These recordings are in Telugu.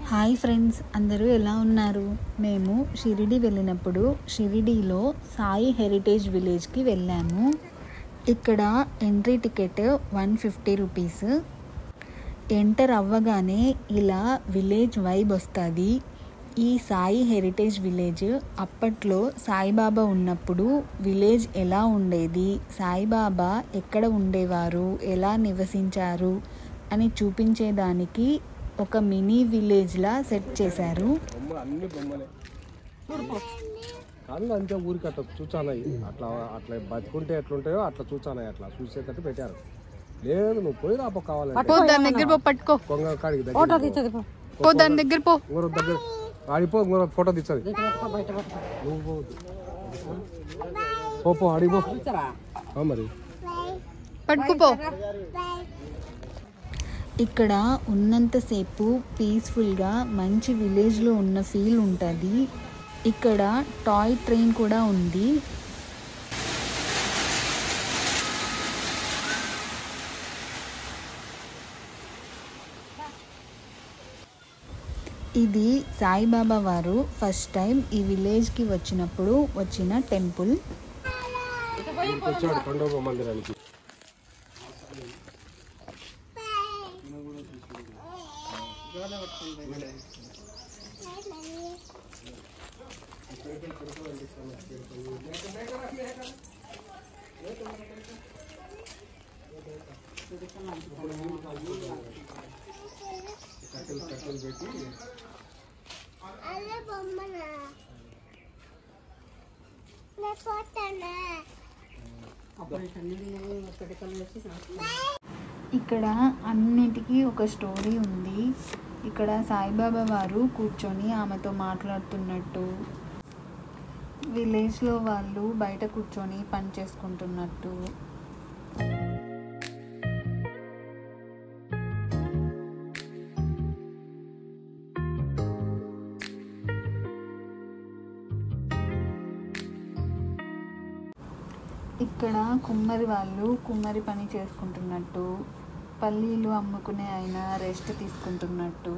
హాయ్ ఫ్రెండ్స్, అందరూ ఎలా ఉన్నారు? మేము షిరిడి వెళ్ళినప్పుడు షిరిడీలో సాయి హెరిటేజ్ విలేజ్కి వెళ్ళాము. ఇక్కడ ఎంట్రీ టికెట్ 150 రూపీస్. ఎంటర్ అవ్వగానే ఇలా విలేజ్ వైబ్ వస్తుంది. ఈ సాయి హెరిటేజ్ విలేజ్ అప్పట్లో సాయిబాబా ఉన్నప్పుడు విలేజ్ ఎలా ఉండేది, సాయిబాబా ఎక్కడ ఉండేవారు, ఎలా నివసించారు అని చూపించేదానికి ఒక మినీ విలేజ్లా సెట్ చేశారు. అంతే ఊరికి అట్లా చూచానాయి, అట్లా అట్లా బతుకుంటే ఎట్లుంటాయో అట్లా చూచానాయి, అట్లా చూసేటట్టు పెట్టారు. లేదు నువ్వు పోయి రాపో కావాలంటే ఆడిపో ఫోటో తెచ్చది పో ఆడిపో మరి పట్టుకుపో. ఇక్కడ ఉన్నంతసేపు పీస్ఫుల్గా మంచి విలేజ్లో ఉన్న ఫీల్ ఉంటుంది. ఇక్కడ టాయ్ ట్రైన్ కూడా ఉంది. ఇది సాయిబాబా వారు ఫస్ట్ టైం ఈ విలేజ్కి వచ్చినప్పుడు వచ్చిన టెంపుల్. ఖండోబా మందిరానికి ఇక్కడ అన్నిటికీ ఒక స్టోరీ ఉంది. ఇక్కడ సాయిబాబా వారు కూర్చొని ఆమెతో మాట్లాడుతున్నట్టు, విలేజ్లో వాళ్ళు బయట కూర్చొని పని చేసుకుంటున్నట్టు. ఇక్కడ కుమ్మరి వాళ్ళు కుమ్మరి పని చేసుకుంటున్నట్టు, పల్లీలు అమ్ముకునే ఆయన రెస్ట్ తీసుకుంటున్నట్టు.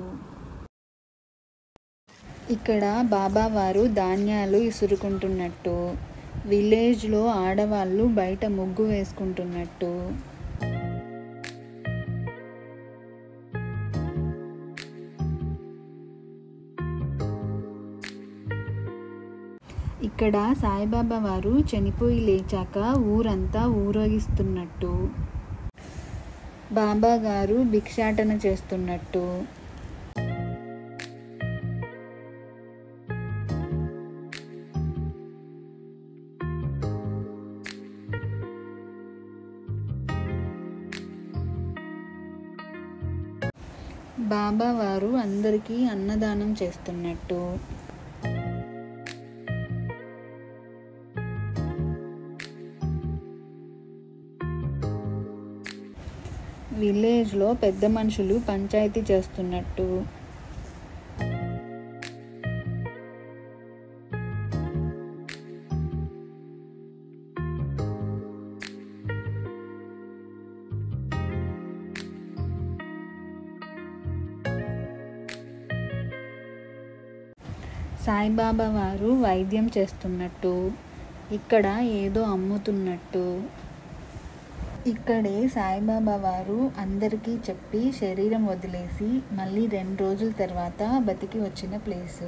ఇక్కడ బాబా వారు ధాన్యాలు ఇసురుకుంటున్నట్టు, విలేజ్లో ఆడవాళ్ళు బయట ముగ్గు వేసుకుంటున్నట్టు. ఇక్కడ సాయిబాబా వారు చనిపోయి లేచాక ఊరంతా ఊరేగిస్తున్నట్టు, బాబా గారు భిక్షాటన చేస్తున్నట్టు. బాబా వారు అందరికీ అన్నదానం చేస్తున్నట్టు. విలేజ్లో పెద్ద మనుషులు పంచాయతీ చేస్తున్నట్టు. సాయిబాబా వారు వైద్యం చేస్తున్నట్టు, ఇక్కడ ఏదో అమ్ముతున్నట్టు. ఇక్కడే సాయిబాబా వారు అందరికీ చెప్పి శరీరం వదిలేసి మళ్ళీ 2 రోజుల తర్వాత బతికి వచ్చిన ప్లేసు.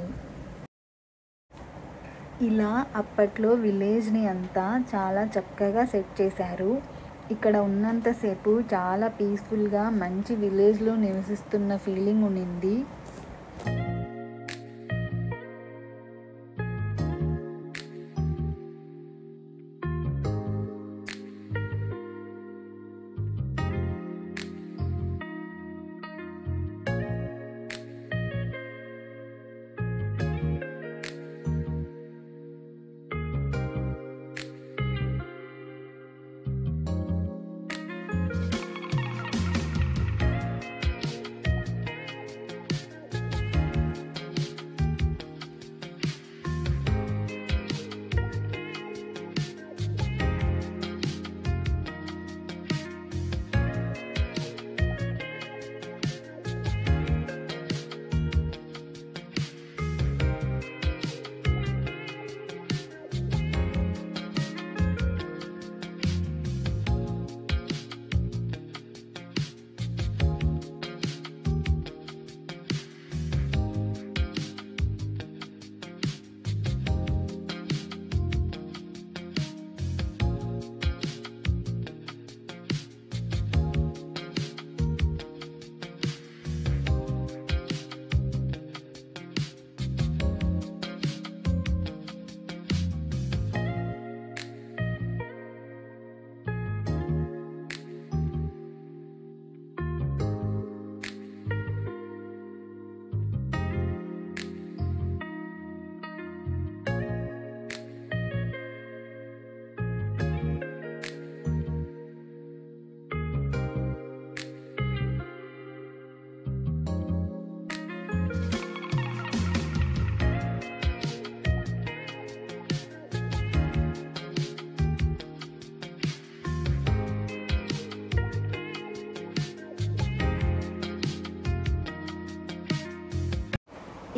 ఇలా అప్పట్లో విలేజ్ని అంతా చాలా చక్కగా సెట్ చేశారు. ఇక్కడ ఉన్నంతసేపు చాలా పీస్ఫుల్గా మంచి విలేజ్లో నివసిస్తున్న ఫీలింగ్ ఉండింది.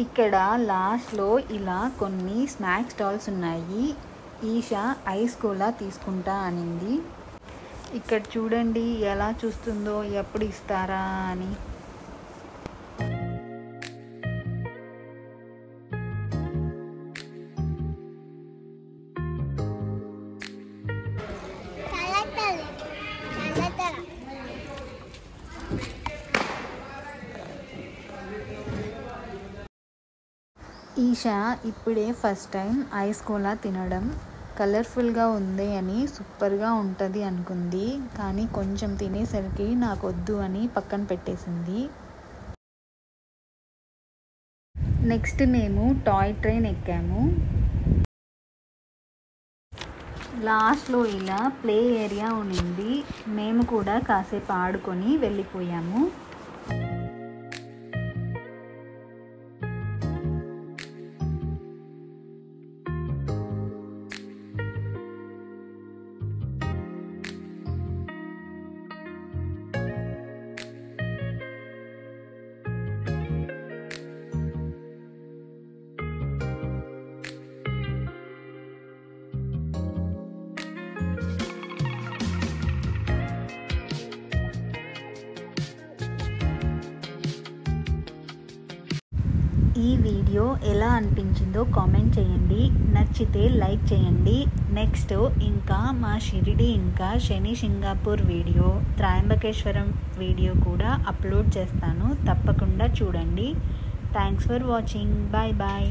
ఇక్కడ లాస్ట్లో ఇలా కొన్ని స్నాక్స్ స్టాల్స్ ఉన్నాయి. ఈషా ఐస్ కోలా తీసుకుంటా అనింది. ఇక్కడ చూడండి ఎలా చూస్తుందో, ఎప్పుడు ఇస్తారా అని. ఈషా ఇప్పుడే ఫస్ట్ టైం ఐస్ కోలా తినడం. కలర్ఫుల్గా ఉంది అని సూపర్గా ఉంటుంది అనుకుంది, కానీ కొంచెం తినేసరికి నాకు వద్దు అని పక్కన పెట్టేసింది. నెక్స్ట్ మేము టాయ్ ట్రైన్ ఎక్కాము. లాస్ట్లో ఇలా ప్లే ఏరియా ఉండింది. మేము కూడా కాసేపు ఆడుకొని వెళ్ళిపోయాము. ఈ వీడియో ఎలా అనిపించిందో కామెంట్ చేయండి. నచ్చితే లైక్ చేయండి. నెక్స్ట్ ఇంకా మా షిరిడి ఇంకా శని సింగాపూర్ వీడియో, త్రయంబకేశ్వరం వీడియో కూడా అప్లోడ్ చేస్తాను. తప్పకుండా చూడండి. Thanks for watching. Bye bye.